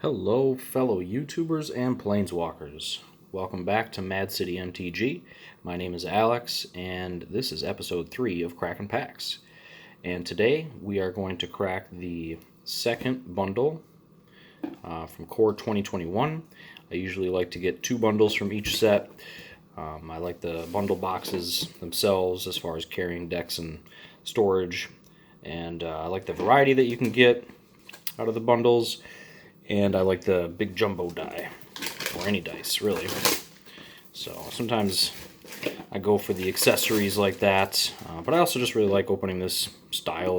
Hello, fellow YouTubers and Planeswalkers. Welcome back to MadCity MTG. My name is Alex, and this is episode 3 of Crackin Packs. And today we are going to crack the second bundle from Core 2021. I usually like to get 2 bundles from each set. I like the bundle boxes themselves as far as carrying decks and storage. And I like the variety that you can get out of the bundles. And I like the big jumbo die, or any dice, really. So sometimes I go for the accessories like that, but I also just really like opening this style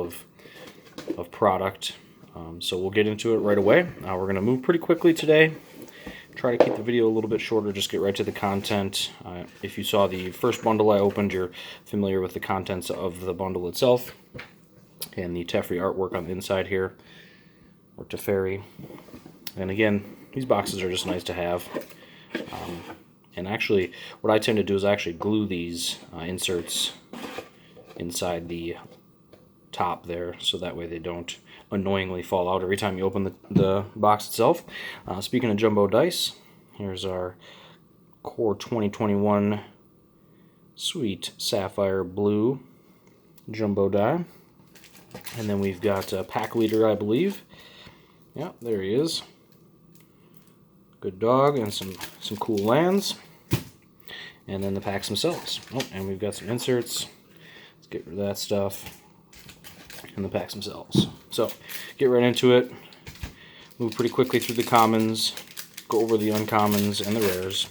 of product. So we'll get into it right away. We're going to move pretty quickly today. Try to keep the video a little bit shorter, just get right to the content. If you saw the first bundle I opened, you're familiar with the contents of the bundle itself and the Teferi artwork on the inside here, or Teferi. And again, these boxes are just nice to have. And actually, what I tend to do is actually glue these inserts inside the top there, so that way they don't annoyingly fall out every time you open the box itself. Speaking of jumbo dice, here's our Core 2021 Sweet Sapphire Blue jumbo die. And then we've got a pack leader, I believe. Yeah, there he is. Good dog and some cool lands. And then the packs themselves. Oh, and we've got some inserts. Let's get rid of that stuff. And the packs themselves. So, get right into it. Move pretty quickly through the commons. Go over the uncommons and the rares.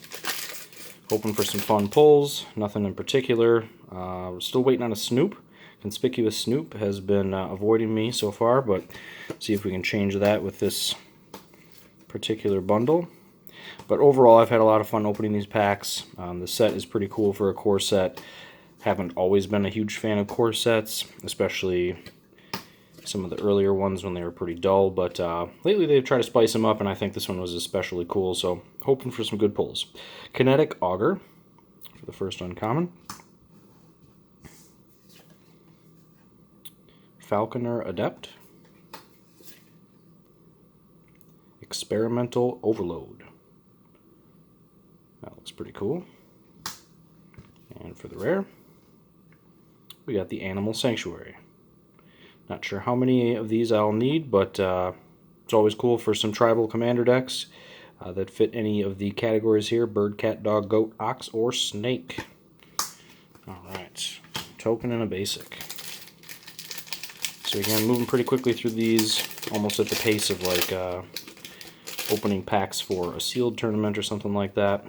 Hoping for some fun pulls. Nothing in particular. We're still waiting on a Snoop. Conspicuous Snoop has been avoiding me so far, but see if we can change that with this particular bundle. But overall, I've had a lot of fun opening these packs. The set is pretty cool for a core set. Haven't always been a huge fan of core sets, especially some of the earlier ones when they were pretty dull, but lately they've tried to spice them up, and I think this one was especially cool, so hoping for some good pulls. Kinetic Augur for the first uncommon. Falconer Adept. Experimental Overload. That looks pretty cool. And for the rare, we got the Animal Sanctuary. Not sure how many of these I'll need, but it's always cool for some tribal commander decks that fit any of the categories here: bird, cat, dog, goat, ox, or snake. Alright, token and a basic. So again, moving pretty quickly through these, almost at the pace of like opening packs for a sealed tournament or something like that.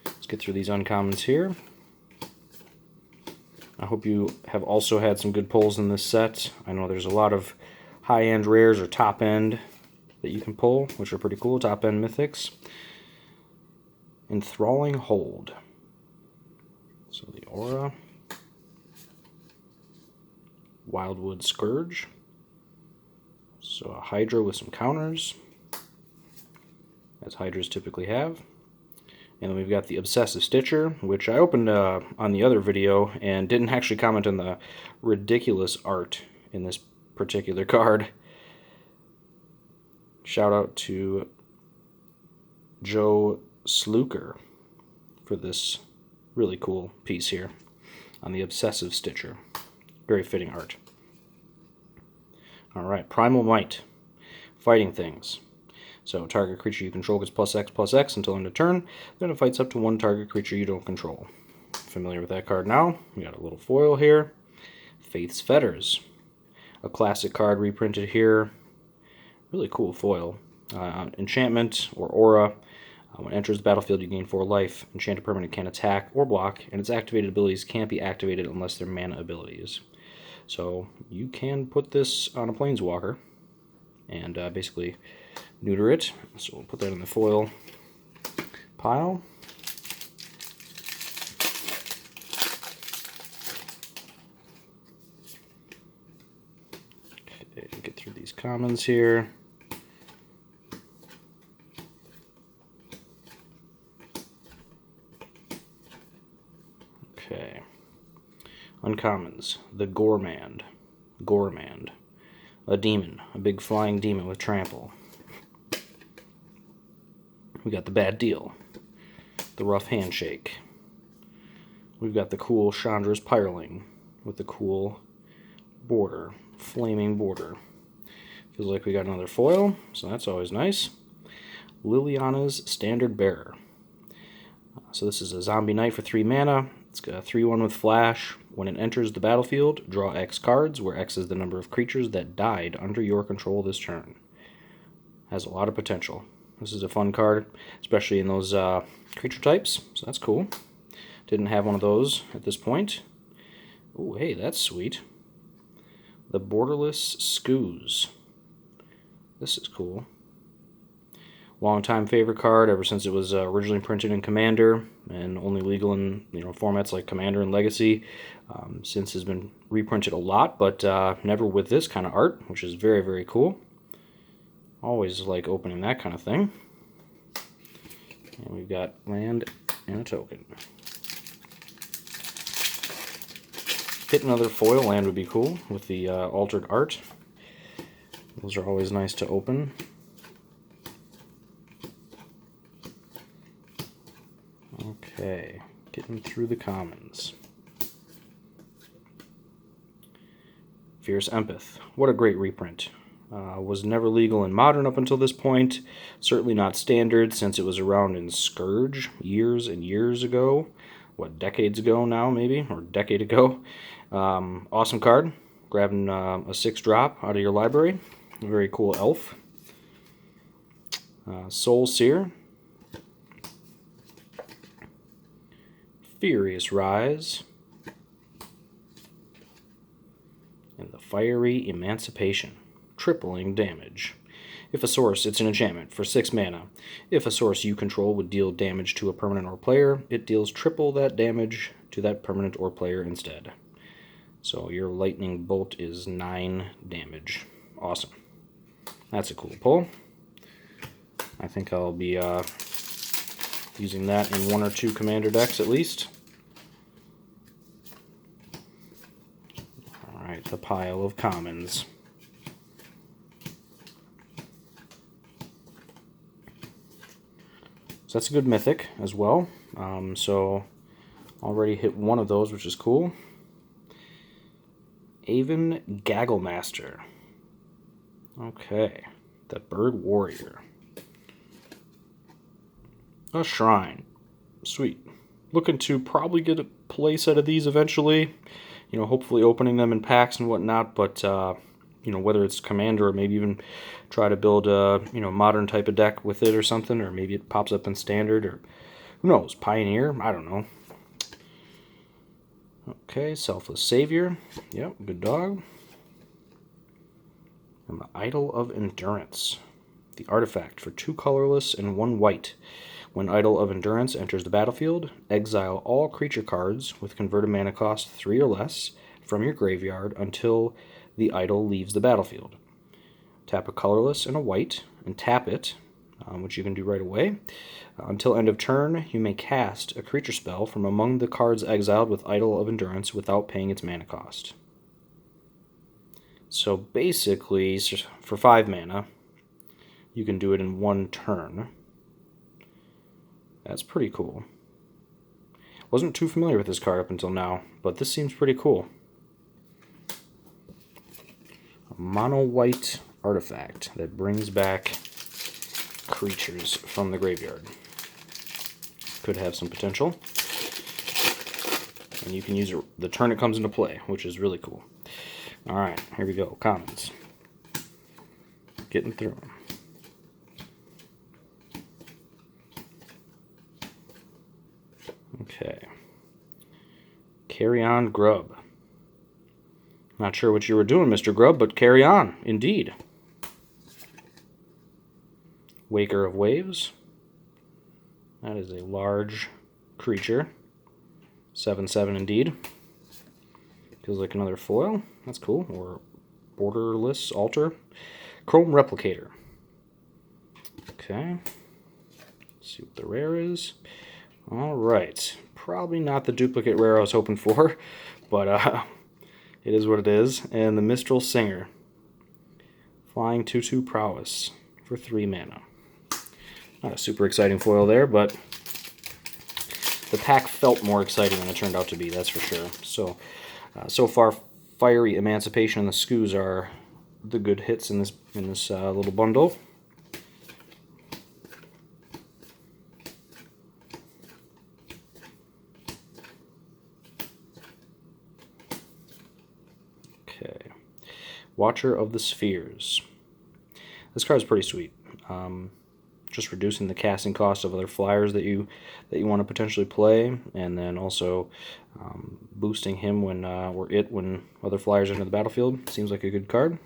Let's get through these uncommons here. I hope you have also had some good pulls in this set. I know there's a lot of high-end rares or top-end that you can pull, which are pretty cool. Top-end mythics. Enthralling Hold. So the Aura. Wildwood Scourge. So a Hydra with some counters, as Hydras typically have. And then we've got the Obsessive Stitcher, which I opened on the other video and didn't actually comment on the ridiculous art in this particular card. Shout out to Joe Sluker for this really cool piece here on the Obsessive Stitcher. Very fitting art. Alright, Primal Might. Fighting things. So, target creature you control gets +X/+X until end of turn. Then it fights up to one target creature you don't control. Familiar with that card now? We got a little foil here. Faith's Fetters. A classic card reprinted here. Really cool foil. Enchantment or aura. When it enters the battlefield, you gain 4 life. Enchanted permanent can attack or block, and its activated abilities can't be activated unless they're mana abilities. So you can put this on a Planeswalker and basically neuter it. So we'll put that in the foil pile. Okay, get through these commons here. Okay. Uncommons. The Gormand. a demon, a big flying demon with trample. We got the Bad Deal, the Rough Handshake. We've got the cool Chandra's Pyreling with the cool border, flaming border. Feels like we got another foil, so that's always nice. Liliana's Standard Bearer. So this is a zombie knight for 3 mana. It's got a 3/1 with flash. When it enters the battlefield, draw X cards, where X is the number of creatures that died under your control this turn. Has a lot of potential. This is a fun card, especially in those creature types, so that's cool. Didn't have one of those at this point. Oh, hey, that's sweet. The Borderless Skoos. This is cool. Long-time favorite card ever since it was originally printed in Commander and only legal in formats like Commander and Legacy. Since has been reprinted a lot, but never with this kind of art, which is very, very cool. Always like opening that kind of thing. And we've got land and a token. Hit another foil land would be cool with the altered art. Those are always nice to open. Okay, getting through the commons. Fierce Empath. What a great reprint. Was never legal in Modern up until this point. Certainly not Standard since it was around in Scourge years and years ago. What, decades ago now maybe? Or a decade ago. Awesome card. Grabbing a 6-drop out of your library. A very cool elf. Soul Seer. Furious Rise. And the Fiery Emancipation. Tripling damage. If a source, it's an enchantment for 6 mana. If a source you control would deal damage to a permanent or player, it deals triple that damage to that permanent or player instead. So your lightning bolt is 9 damage. Awesome. That's a cool pull. I think I'll be using that in 1 or 2 Commander decks at least. Alright, the pile of commons. So that's a good mythic as well. So already hit 1 of those, which is cool. Aven Gagglemaster. Okay, the Bird Warrior. A Shrine. Sweet. Looking to probably get a play set of these eventually. Hopefully opening them in packs and whatnot, but whether it's Commander or maybe even try to build a modern type of deck with it or something, or maybe it pops up in Standard, or who knows, Pioneer, I don't know. Okay, Selfless Savior. Yep, good dog. And the Idol of Endurance. The artifact for 2 colorless and 1 white. When Idol of Endurance enters the battlefield, exile all creature cards with converted mana cost 3 or less from your graveyard until the idol leaves the battlefield. Tap a colorless and a white, and tap it, which you can do right away. Until end of turn, you may cast a creature spell from among the cards exiled with Idol of Endurance without paying its mana cost. So basically, for 5 mana, you can do it in 1 turn. That's pretty cool. Wasn't too familiar with this card up until now, but this seems pretty cool. A mono-white artifact that brings back creatures from the graveyard. Could have some potential. And you can use it the turn it comes into play, which is really cool. Alright, here we go. Commons. Getting through them. Okay. Carry on, Grub. Not sure what you were doing, Mr. Grub, but carry on, indeed. Waker of Waves. That is a large creature. 7/7 indeed. Feels like another foil. That's cool. Or borderless altar. Chrome Replicator. Okay. Let's see what the rare is. Alright. Probably not the duplicate rare I was hoping for, but it is what it is. And the Mistral Singer. Flying 2/2 Prowess for 3 mana. Not a super exciting foil there, but the pack felt more exciting than it turned out to be, that's for sure. So far, Fiery Emancipation and the Skoos are the good hits in this little bundle. Okay, Watcher of the Spheres. This card's pretty sweet. Just reducing the casting cost of other flyers that you want to potentially play, and then also boosting him when other flyers enter the battlefield. Seems like a good card.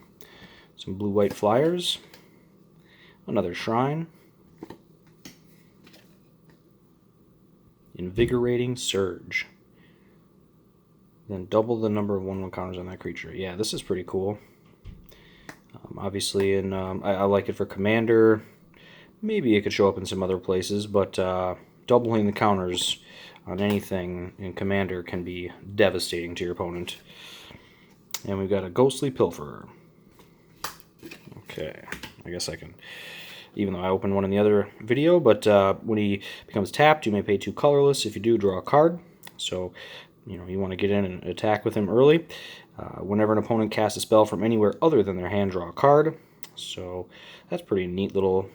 Some blue-white flyers. Another Shrine. Invigorating Surge. Then double the number of 1/1 counters on that creature. Yeah, this is pretty cool. Obviously, I like it for Commander. Maybe it could show up in some other places, but doubling the counters on anything in Commander can be devastating to your opponent. And we've got a Ghostly Pilferer. Okay, I guess I can, even though I opened one in the other video, but when he becomes tapped, you may pay 2 colorless. If you do, draw a card. So, you want to get in and attack with him early. Whenever an opponent casts a spell from anywhere other than their hand, draw a card. So that's pretty neat little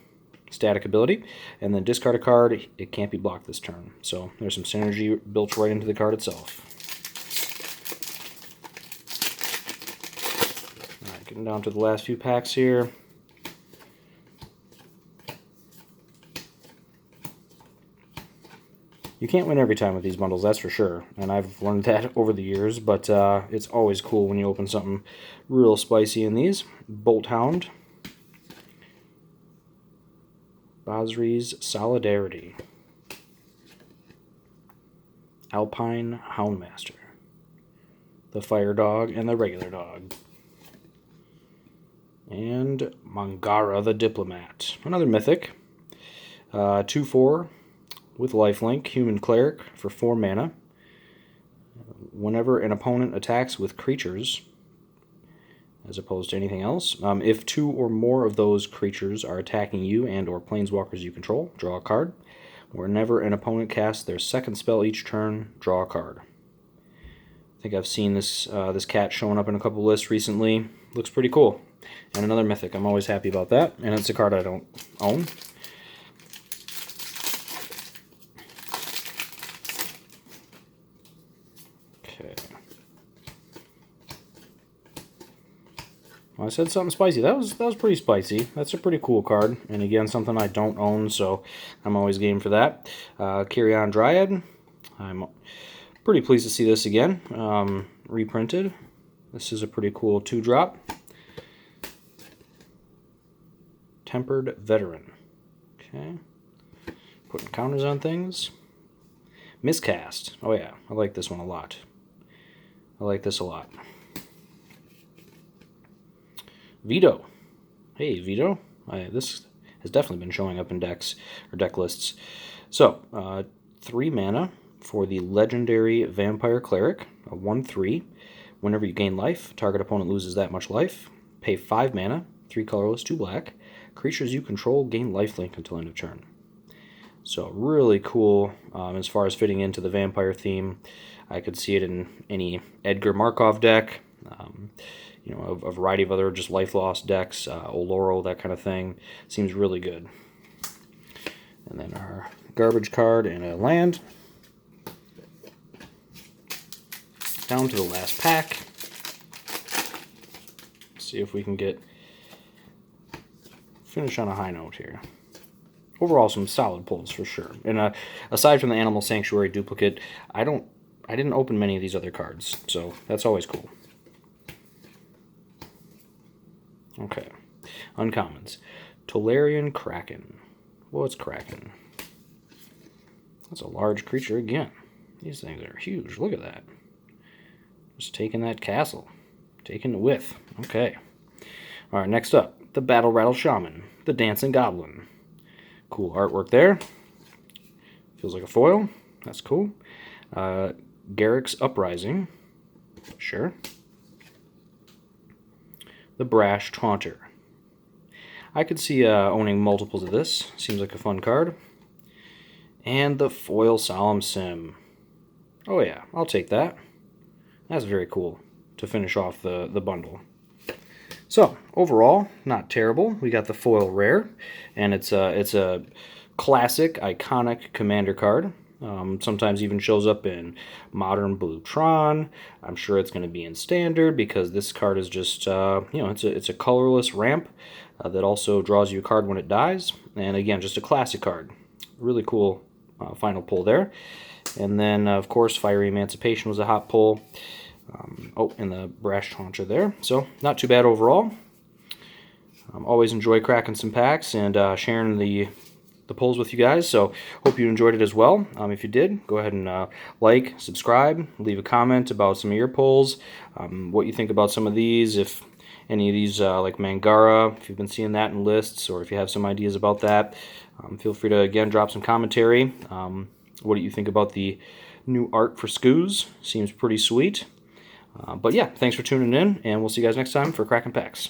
static ability. And then discard a card. It can't be blocked this turn. So there's some synergy built right into the card itself. All right, getting down to the last few packs here. You can't win every time with these bundles, that's for sure, and I've learned that over the years, but it's always cool when you open something real spicy in these. Bolt Hound. Basri's Solidarity. Alpine Houndmaster. The Fire Dog and the regular dog. And Mangara the Diplomat. Another mythic. 2/4. With lifelink, Human Cleric for 4 mana. Whenever an opponent attacks with creatures, as opposed to anything else, if 2 or more of those creatures are attacking you and or planeswalkers you control, draw a card. Whenever an opponent casts their second spell each turn, draw a card. I think I've seen this cat showing up in a couple lists recently. Looks pretty cool. And another mythic. I'm always happy about that. And it's a card I don't own. Well, I said something spicy. That was pretty spicy. That's a pretty cool card, and again, something I don't own, so I'm always game for that. Carrion Dryad. I'm pretty pleased to see this again. Reprinted. This is a pretty cool 2-drop. Tempered Veteran. Okay. Putting counters on things. Miscast. Oh yeah, I like this one a lot. I like this a lot. Veto. Hey, Veto. This has definitely been showing up in decks or deck lists. So, 3 mana for the legendary Vampire Cleric, a 1/3. Whenever you gain life, target opponent loses that much life. Pay 5 mana, 3 colorless, 2 black. Creatures you control gain lifelink until end of turn. So, really cool as far as fitting into the vampire theme. I could see it in any Edgar Markov deck. A variety of other just life loss decks, Oloro, that kind of thing. Seems really good. And then our garbage card and a land. Down to the last pack. See if we can finish on a high note here. Overall, some solid pulls for sure. And aside from the Animal Sanctuary duplicate, I didn't open many of these other cards, so that's always cool. Okay, uncommons. Tolarian Kraken. What's Kraken? That's a large creature again. These things are huge. Look at that. Just taking that castle. Taking the width. Okay. Alright, next up. The Battle Rattle Shaman. The Dancing Goblin. Cool artwork there. Feels like a foil. That's cool. Garrick's Uprising. Sure. The Brash Taunter. I could see owning multiples of this. Seems like a fun card. And the foil Solemn Sim. Oh yeah, I'll take that. That's very cool to finish off the bundle. So, overall, not terrible. We got the foil rare, and it's a classic, iconic commander card. Sometimes even shows up in Modern Blue Tron. I'm sure it's going to be in Standard because this card is just, it's a colorless ramp that also draws you a card when it dies. And again, just a classic card. Really cool final pull there. And then, of course, Fiery Emancipation was a hot pull. And the Brash Hauncher there. So, not too bad overall. Always enjoy cracking some packs and sharing the pulls with you guys. So, hope you enjoyed it as well. If you did, go ahead and like, subscribe, leave a comment about some of your pulls, what you think about some of these, if any of these, like Mangara, if you've been seeing that in lists, or if you have some ideas about that. Feel free to, again, drop some commentary. What do you think about the new art for Skoos? Seems pretty sweet. But yeah, thanks for tuning in, and we'll see you guys next time for Crackin Packs.